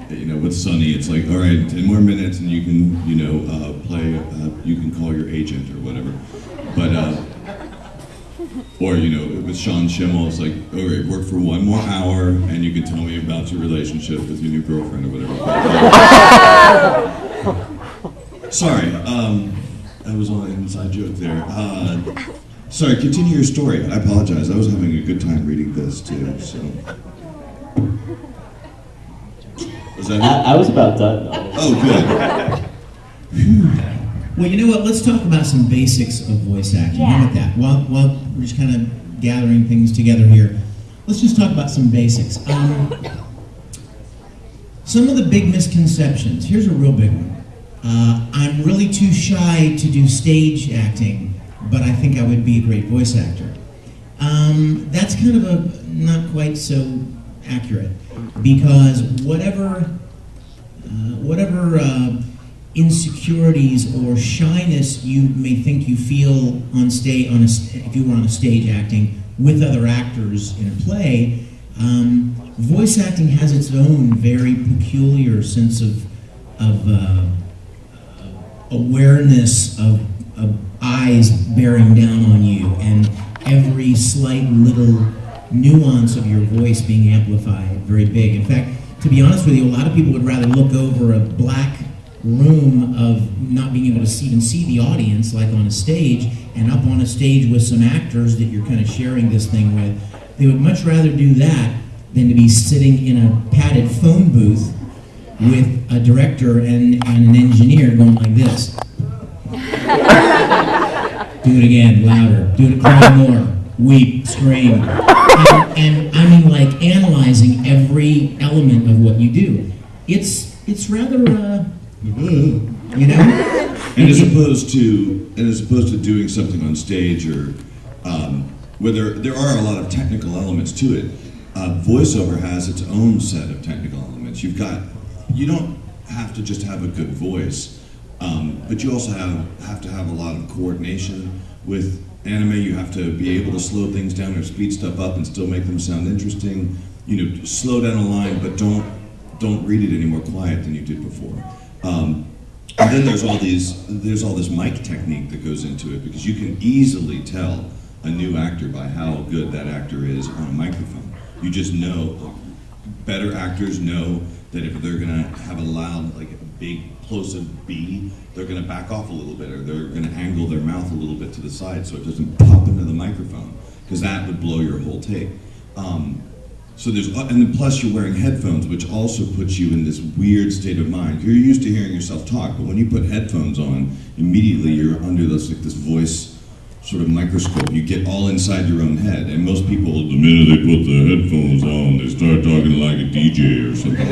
with Sonny, it's like, all right, 10 more minutes and you can, play, you can call your agent or whatever. But, or, with Sean Schimmel, it's like, all right, work for 1 more hour and you can tell me about your relationship with your new girlfriend or whatever. Sorry, that was on an inside joke there. Sorry, continue your story. I apologize. I was having a good time reading this too, so. Was that it? I was about done. Oh, good. Well, you know what? Let's talk about some basics of voice acting. How about that? While we're just kind of gathering things together here, let's just talk about some basics. Some of the big misconceptions. Here's a real big one. I'm really too shy to do stage acting, but I think I would be a great voice actor. That's kind of not quite so accurate, because whatever insecurities or shyness you may think you feel on stage, if you were on a stage acting with other actors in a play, voice acting has its own very peculiar sense of awareness of eyes bearing down on you, and every slight little nuance of your voice being amplified very big. In fact, to be honest with you, a lot of people would rather look over a black room of not being able to even see the audience, like on a stage, and up on a stage with some actors that you're kind of sharing this thing with. They would much rather do that than to be sitting in a padded phone booth with a director and an engineer going like this. Do it again, louder. Do it, cry more. Weep, scream. And I mean, like, analyzing every element of what you do. It's rather, And as opposed to doing something on stage or where there are a lot of technical elements to it, voiceover has its own set of technical elements. You don't have to just have a good voice, but you also have to have a lot of coordination. With anime, you have to be able to slow things down or speed stuff up and still make them sound interesting. Slow down a line, but don't read it any more quiet than you did before. And then there's all this mic technique that goes into it, because you can easily tell a new actor by how good that actor is on a microphone. You just know. Better actors know that if they're gonna have a loud, like a big plosive B, they're gonna back off a little bit, or they're gonna angle their mouth a little bit to the side so it doesn't pop into the microphone, because that would blow your whole take. So and then plus you're wearing headphones, which also puts you in this weird state of mind. You're used to hearing yourself talk, but when you put headphones on, immediately you're under this voice sort of microscope. You get all inside your own head, and most people, the minute they put the headphones on, they start talking like a DJ or something.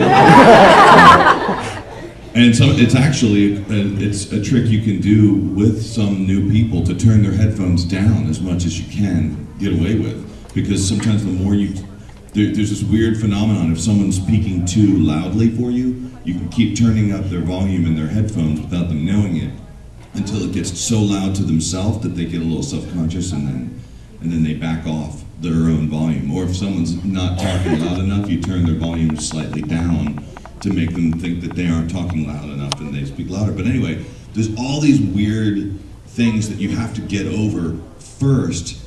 And so it's actually it's a trick you can do with some new people, to turn their headphones down as much as you can get away with, because sometimes the more there's this weird phenomenon. If someone's speaking too loudly for you, you can keep turning up their volume in their headphones without them knowing it, until it gets so loud to themselves that they get a little self-conscious, and then they back off their own volume. Or if someone's not talking loud enough, you turn their volume slightly down to make them think that they aren't talking loud enough, and they speak louder. But anyway, there's all these weird things that you have to get over first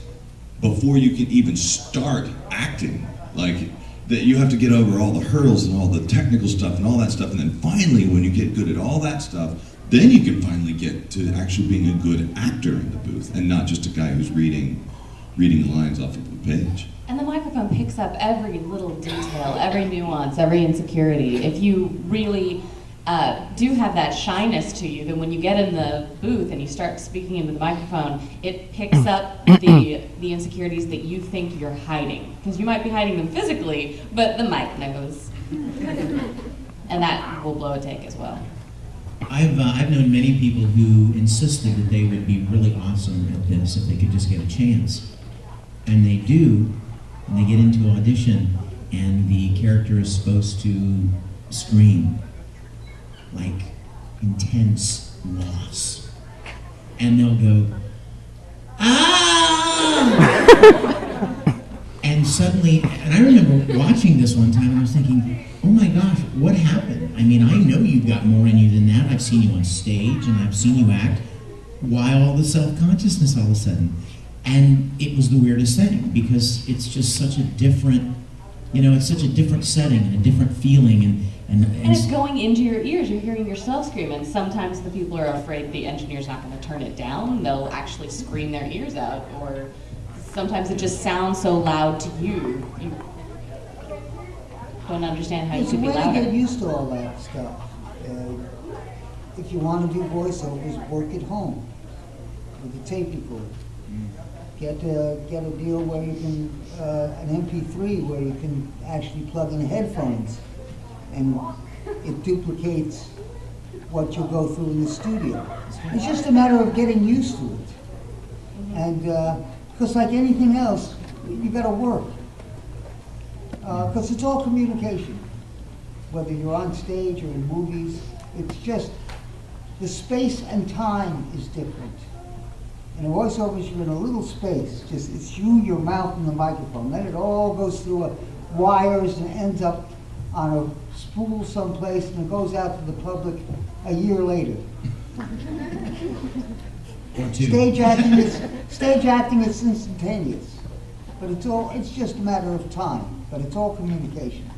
before you can even start acting. Like, that you have to get over all the hurdles and all the technical stuff and all that stuff, and then finally, when you get good at all that stuff, then you can finally get to actually being a good actor in the booth, and not just a guy who's reading lines off of the page. And the microphone picks up every little detail, every nuance, every insecurity. If you really do have that shyness to you, then when you get in the booth and you start speaking into the microphone, it picks up the insecurities that you think you're hiding. Because you might be hiding them physically, but the mic knows. And that will blow a take as well. I've known many people who insisted that they would be really awesome at this if they could just get a chance. And they do, and they get into audition, and the character is supposed to scream like intense loss. And they'll go, ah! And suddenly, and I remember watching this one time and I was thinking, oh my gosh, what happened? I mean, I know you've got more in you than that. I've seen you on stage and I've seen you act. Why all the self-consciousness all of a sudden? And it was the weirdest thing because it's just such a different, it's such a different setting and a different feeling. And it's going into your ears. You're hearing yourself scream, and sometimes the people are afraid the engineer's not going to turn it down. They'll actually scream their ears out, or sometimes it just sounds so loud to you. You don't understand how you could be louder. There's a way to get used to all that stuff. If you want to do voiceovers, work at home with a tape recorder. Get a deal where you can, an MP3 where you can actually plug in headphones, and it duplicates what you'll go through in the studio. It's just a matter of getting used to it. And because like anything else, you got to work. Because it's all communication. Whether you're on stage or in movies, it's just the space and time is different. In a voiceover, you're in a little space. Just it's you, your mouth, and the microphone. Then it all goes through wires and ends up on a spool someplace, and it goes out to the public a year later. Stage acting is instantaneous, but it's just a matter of time. But it's all communication.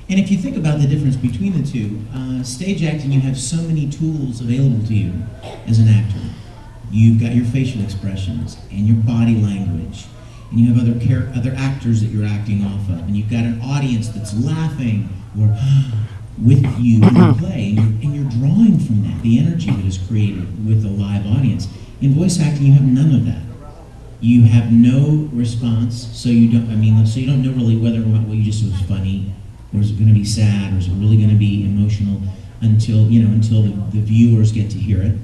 And if you think about the difference between the two, stage acting, you have so many tools available to you as an actor. You've got your facial expressions and your body language, and you have other actors that you're acting off of, and you've got an audience that's laughing or with you in the play, and you're drawing from that, the energy that is created with a live audience. In voice acting, you have none of that. You have no response, so you don't know really whether or not what you just said was funny, or is it going to be sad, or is it really going to be emotional until the viewers get to hear it.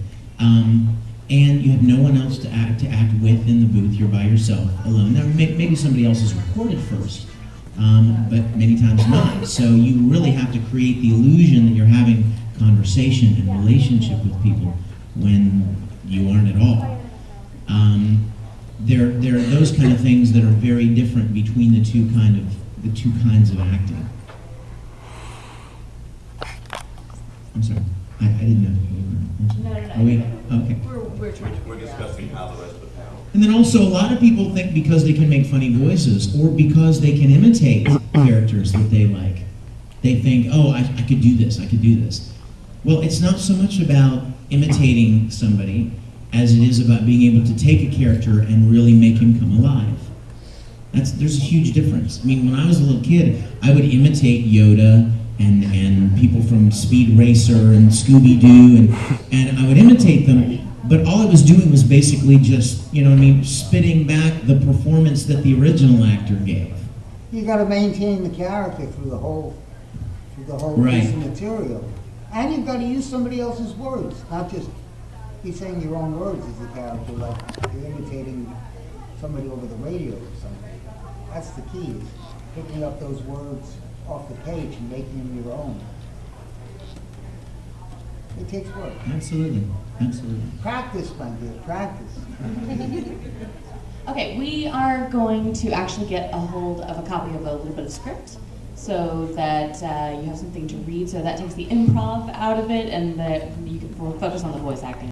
And you have no one else to act with in the booth. You're by yourself, alone. Now, maybe somebody else is recorded first, but many times not. So you really have to create the illusion that you're having conversation and relationship with people when you aren't at all. There are those kind of things that are very different between the two kinds of acting. I'm sorry, I didn't know. No. Are we? Okay. We're discussing how the rest of the panel. And then also, a lot of people think because they can make funny voices or because they can imitate characters that they like, they think, oh, I could do this, I could do this. Well, it's not so much about imitating somebody as it is about being able to take a character and really make him come alive. There's a huge difference. I mean, when I was a little kid, I would imitate Yoda and people from Speed Racer and Scooby-Doo, and I would imitate them, but all I was doing was basically just, spitting back the performance that the original actor gave. You got to maintain the character through the whole Right. piece of material, and you've got to use somebody else's words, not just be saying your own words as a character, like you're imitating somebody over the radio or something. That's the key, is picking up those words off the page and making them your own. It takes work. Absolutely. Practice, my dear, practice. Okay, we are going to actually get a hold of a copy of a little bit of script so that you have something to read, so that takes the improv out of it and that you can focus on the voice acting.